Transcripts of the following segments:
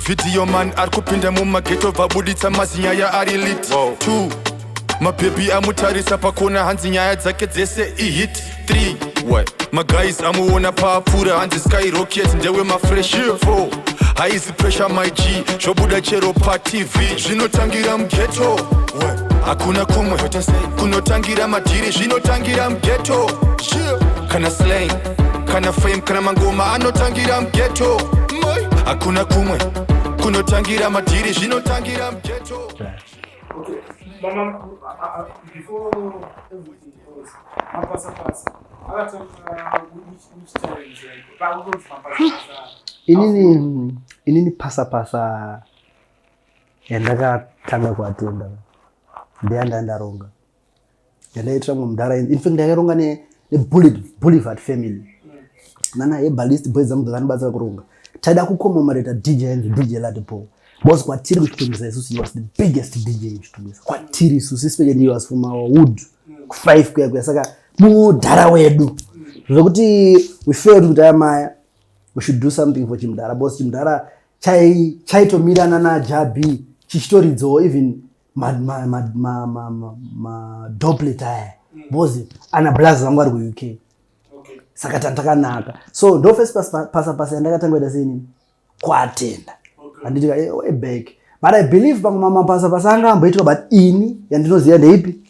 video man arikupinda mumageto vabuditsa mazinyaya ari lit 2 mabebi amutarisa pakona hanzi nyaya dzake dzese ihit 3 maguys amuona paapfuura hanzi skyrocket ndewe mafresh 4 haizi pressure my G zvobuda chero patv zvinotangira mugeto hakuna kumwe kunotangira madhiri zvinotangira mugeto kana slang kana fame kana mangoma anotangira mugeto hakuna kumwe kunotangira madhiri zvinotangira mugeto. Mama, before everything goes, which challenge inini pasa yandakatanga kuatenda ndeyandandaronga yandaitira mumundara. In fact ndakaronga Boulevard family nana yebalist boys amudhakanibatsira kuronga taida kukomomoreta DJ and DJ Ladipo was kwatiri kuchitungisa isusu. He was the biggest DJ kuchitungisa kwatiri isusu, especially he was from our wood 5 kuya saka mudhara wedu zvokuti we felt kuti amaya we should do something for chimudhara boss. Chimudhara chaitomirana naJabi chichitoridzawo even ma doublet aya boss ana blast zangu ari ku UK. Saka takanaka so ndo first pasa yandakatangoita seni kuatenda anditi way back, but I believe pamama pasa anga amboitwa but ini yandinoziya ndeipi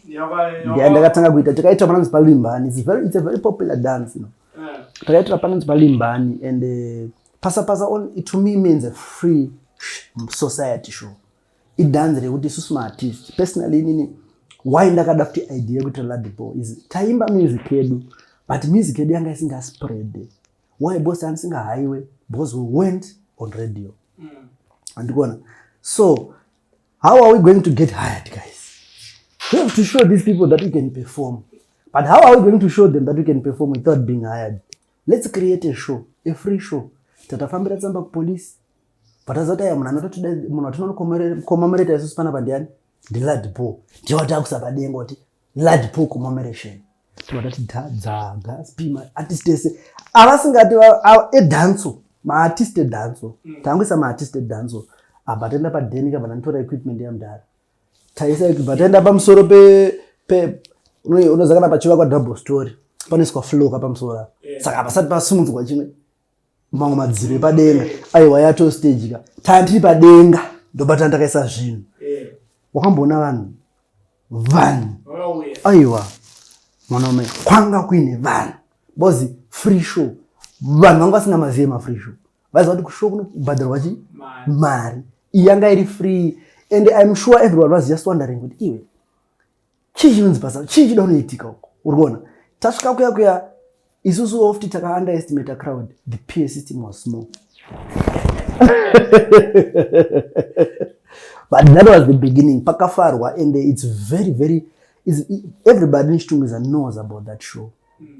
ndakatanga kuita takaita pananzi palimbani. It's a very popular dance, you know. Takaita pananzi palimbani and pasa on it to me means a free society show. It dance rekuti susu artist personally nini why ndakada kuti idea kuti Ladipo is taimba music yedu but music yedu yanga isinga spread. Why boss ansinga highway boss we went on radio. Andikona. So how are we going to get hired, guys? We have to show these people that we can perform. But how are we going to show them that we can perform without being hired? Let's create a show, a free show. Tatafambira tsamba police. Patazota ya munatino commemorate isusu pana pandiani ndi Ladipo. Ndiwo takusapadenga kuti Ladipo commemoration. Tiwatati Guspy artist ese avasingati dance ma artist dance tangwisa ma artist dance abatenda pa denika vanantora equipment ya mdara taisa batenda pamusoro pe unozakana pachiwa kwa double story paniswa floor kapa musoro saka pasati pasunzwa chimwe mango madziro padenga aiwa yato stage ka tandi padenga ndobata ndakaisa zvinhu wakambona vanhu aiwa mwanaume kwanga kuine vanhu bozi free show vanhu vanga vasinga mazive free show vaziva kuti kushow kunobhadharwa mari yanga iri free and I'm sure everyone was just wondering kuti iwe chii chinonzi basa chii chida unoitika uko urikuona tasvika kuya isusu ofti taka underestimate a crowd. The PA system was small. But that was the beginning pakafarwa and it's very everybody in Chitungiza knows about that show.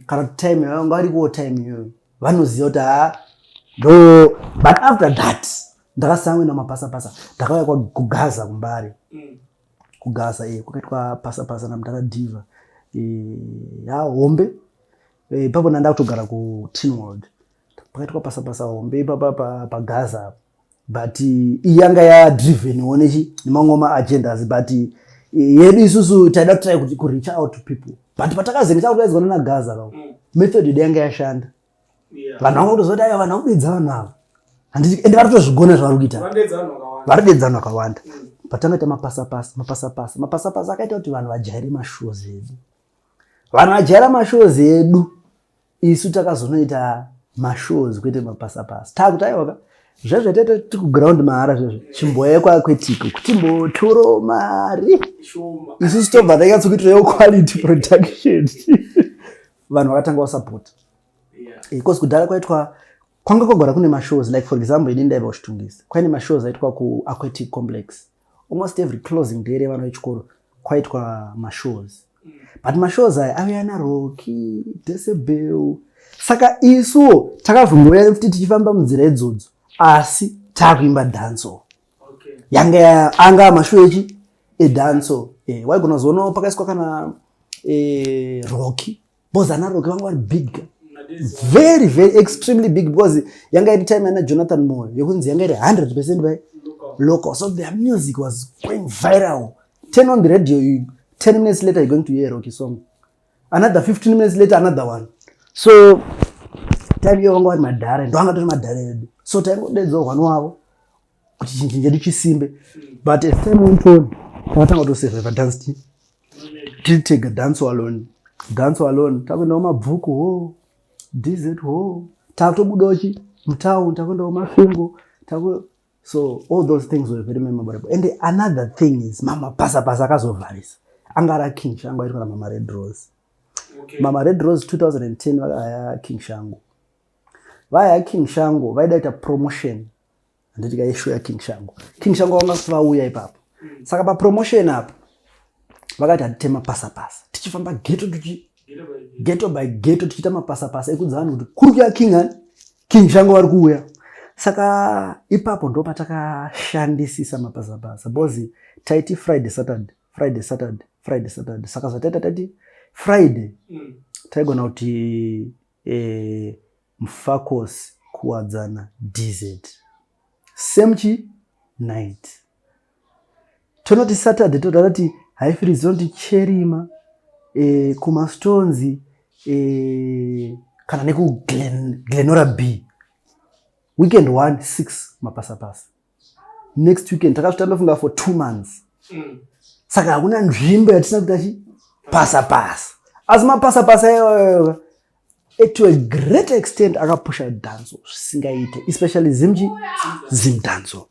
Kana time ngari ko time yo vanoziva kuti no. But after that ndakasamwe na mapasa ndakauya kwa kugaza kumbari kugaza kwakaitwa pasa na mtaka diva ya hombe papo nanda kutogara ku Teen World pakaitwa pasa hombe pa Gaza but iyanga ya driven onechi nemangoma agendas but yedu isusu taida try ku reach out to people but patakazenga chakutoedzwa na Gaza lawo method yanga yashanda vanhu vanotozoti aya vanhu vanodedzana navo handiti ende varotozvigona zvavarikuita varodedzana vakawanda patangaita mapasa akaita kuti vanhu vajaire mashows edu vanhu vajaira mashows edu isu takazonoita mashows kwete mapasa takuti aiwaka zvezvetete tikuground mahara zvezvo chimboya kwakwetiko kuti mbotoro mari isusu tobva takatsukuitirewo quality production vanhu vakatanga kusupport because kudhara kwaitwa kwanga kwagara kune mashows like for example ini ndaiva kuchitungisa kwaine mashows aitwa ku Aquatic Complex almost every closing day revana vechikoro kwaitwa mashows but mashows aya avaya naRocky Decibel saka isu takavhunguya kuti tichifamba munzira idzodzo asi takuimba danso yanga anga mashow echi edanso waigona zono pakaiswa kana Rocky bozana Rocky vanga vari big very very extremely big because yanga iri time yana Jonathan Moore yokunzi yanga iri 100% by local, so their music was going viral. Turn on the radio, 10 minutes later you're going to hear a Rocky song, another 15 minutes later another one. So time yo wanga madhara ndo anga tori madhara edu, so time odedzo one wavo kuti chinjinje ndichisimbe, but as time went on takatanga to survive dance team, titega dance alone takuenda mabhuku ho DZ ho takutobudochi mtown takuenda mafingo so all those things were very memorable. And another thing is mama pasa akazovharisa angara King Shangu aitwa mama Red Rose. Okay. Mama Red Rose 2010 vaya King Shangu vaidaita promotion anditika issue ya King Shangu vangavauya ipapo. Saka pa promotion apo vakati hatitema pasa tichifamba ghetto by ghetto tichita mapasa ekudza vanhu kuti kuri kuya King Shangu vari kuuya. Saka ipapo ndo patakashandisisa mapasa bozi taiti Friday Saturday. Saka zataita tati Friday taigona kuti mfacos kuwadzana DZ same night. Tonoti Saturday totati haifirizondi Cherima kuma Stones kana neku Glenora B. Weekend 1 6 mapasa. Next weekend takazvitambafunga for 2 months. Saka hakuna nzvimbo yatisina kutachi pasa. As mapasa iyoyo to a great extent akapusha dance singaite, especially Zimdancehall.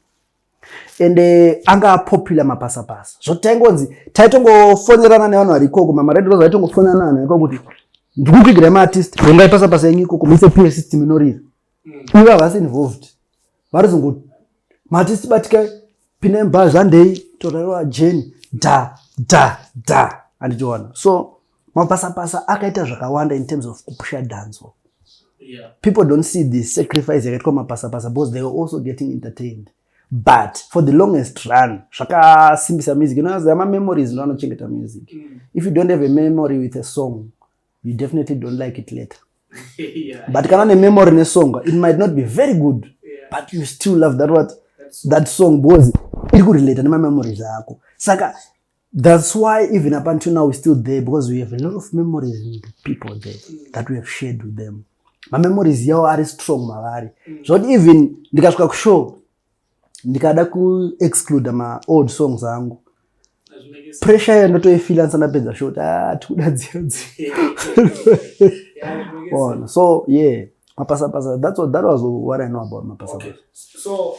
And anga popular mapasa. Zvotaingonzi taitongofonerana nevanhu vari ikoko, mama Red Rose aitongofonerana nevanhu ikoko kuti ndikukwigirira maartist rongai pasa yenyu ikoko muise PA system inorira. Ivo havasi involved. Varizongoti maartist batika pine mbazha ndei toraiwa Jane da andichiona. So mapasa akaita zvakawanda in terms of kupusha dancehall. Yeah. People don't see the sacrifice yakaitwa mapasa because they were also getting entertained. But for the longest run, zvakasimbisa music. You know, there are memories no anochengeta music. If you don't have a memory with a song, you definitely don't like it later. Yeah. But kana ne memory ne song, it might not be very good, but you still love that song because it could relate to my memories ako. Saka that's why even up until now we're still there, because we have a lot of memories with people there that we have shared with them. My memories yao are strong mavari. So even ndikashuka kushow ndikada ku exclude my old songs angu. Pressure ya ndoto ifila sana peza shot tukudadzidzi. So yeah, mapasa that was what I know about mapasa. Okay. So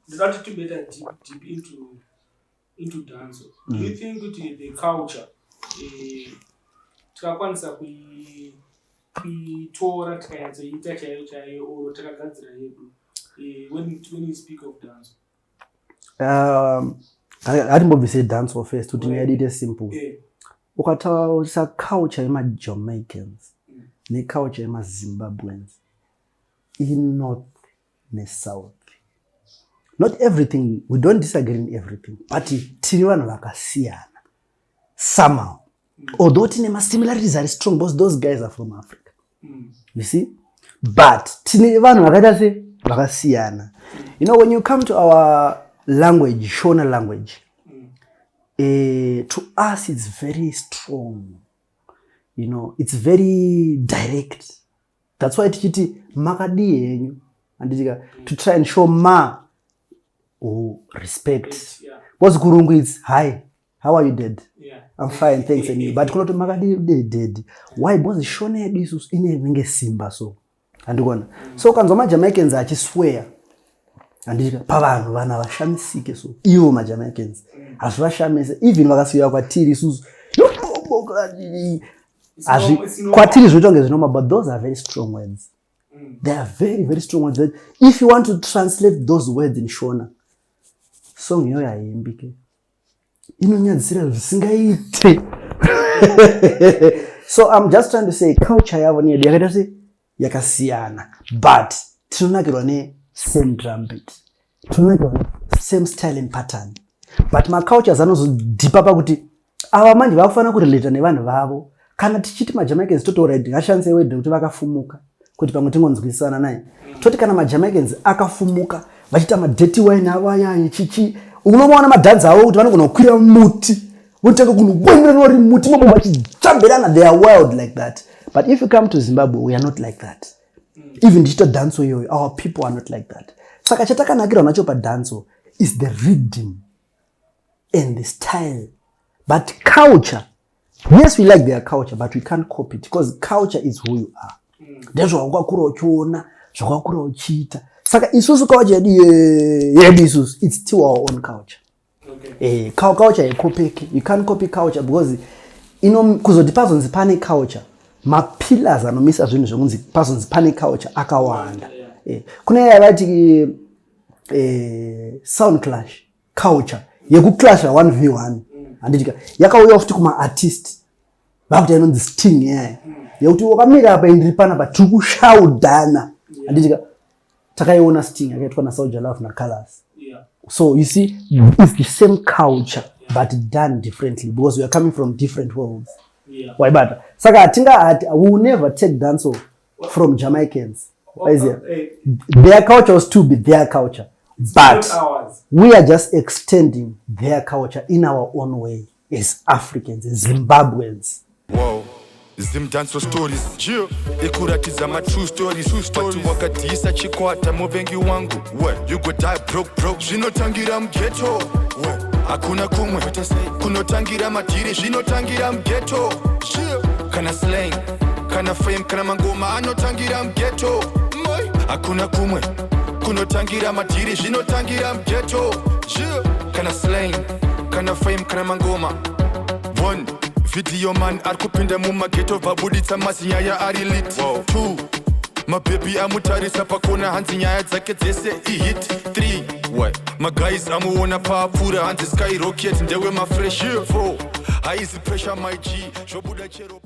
that to better deep into dance. Do you think the culture tikakwanisa kuitora tikaedza ita chaiyo or takagadzira yedu when you speak of dance? I didn't say dance or first to me it is simple. Ukataura culture yema Jamaicans ne culture yema Zimbabweans in north ne south. Not everything, we don't disagree in everything, but tini vanhu vakasiyana somehow. Although tine similarities are strong because those guys are from Africa. You see? But tine vanhu vakaita se vakasiyana. You know, when you come to our language, Shona language, to us it's very strong. You know, it's very direct. That's why tichiti makadi yenyu and to try and show respect. What's Gurungu is hi, how are you dead? Yeah. I'm fine, thanks and you. But kunoto makadi dead. Why boss shone disus ine simba so. And gonna. So kanzoma Jamaicans achi swear. And pavanhu vana vashamisike so. Ivo ma Jamaicans. Asvashamise even vakasiya kwatiri sus. Kwatiri zvotonge zvinoma, but those are very strong words. They are very, very strong words. If you want to translate those words in Shona, song yo yaimbike inonyadzira zvisingaite. So I'm just trying to say culture yavo nedu yakaita se yakasiyana, but tinonakirwa ne same drum beat, tinonakirwa same style and pattern, but ma cultures anozodipa pakuti ava manje vakufana kurelata nevanhu vavo kana tichiti majamaicans totoalright ngashandise wedhe kuti vakafumuka kuti pamwe tingonzwisana naye toti kana majamaicans akafumuka vachita madirty wine avaya chichi unomaona madhanzi avo kuti vanogona kukwira muti votanga kunobonyera nori muti mabo vachijambirana they are wild like that. But if you come to Zimbabwe we are not like that. Even digital dance iyoyo our people are not like that. Saka chatakanakira nacho padance is the rhythm and the style. But culture, yes, we like their culture, but we can't copy it because culture is who you are. Ndezvo wakakura uchiona, zvakakura uchiita. Saka isusu culture yedu isusu, it's still our own culture. Okay. Culture yekopeki. You can't copy culture because kuzoti pazonzi pane culture, ma-pillars anomisa zvinhu zvokunzi pazonzi pane culture akawanda. Kune yavati sound clash culture yekuclasha 1v1 anditika yakauya futi kuma-artist vakuti inonzi sting yaya yekuti wakamira apa indiri panapa tiri kushaudhana anditika takaiona sting yakaitwa naSoldier Love naColors. So you see it's the same culture but done differently because we are coming from different worlds. Waibata saka atinga we will never take dancehall from Jamaicans. Their culture was to be their culture, but we are just extending their culture in our own way as Africans, as Zimbabweans. Wow. Zimdancehall stories. Ekuratidza ma true stories. But wakatiisa chikwata muvengi wangu. You go die broke. Zvinotangira mughetto. Hakuna kumwe kunotangira madhiri. Zvinotangira mughetto. Kana slang, kana fame, kana mangoma anotangira mughetto. Hakuna kumwe kunotangira madhiri. Zvinotangira mughetto. Kana slang, kana fame, kana mangoma. One video man arikupinda mumaghetto vabuditsa mazinyaya ari lit. 2 mababy amutarisa pakona hanzi nyaya dzake dzese ihit. 3 maguys amuona paapfuura hanzi skyrocket ndewe mafresh. 4 haizi pressure my G zvobuda chero.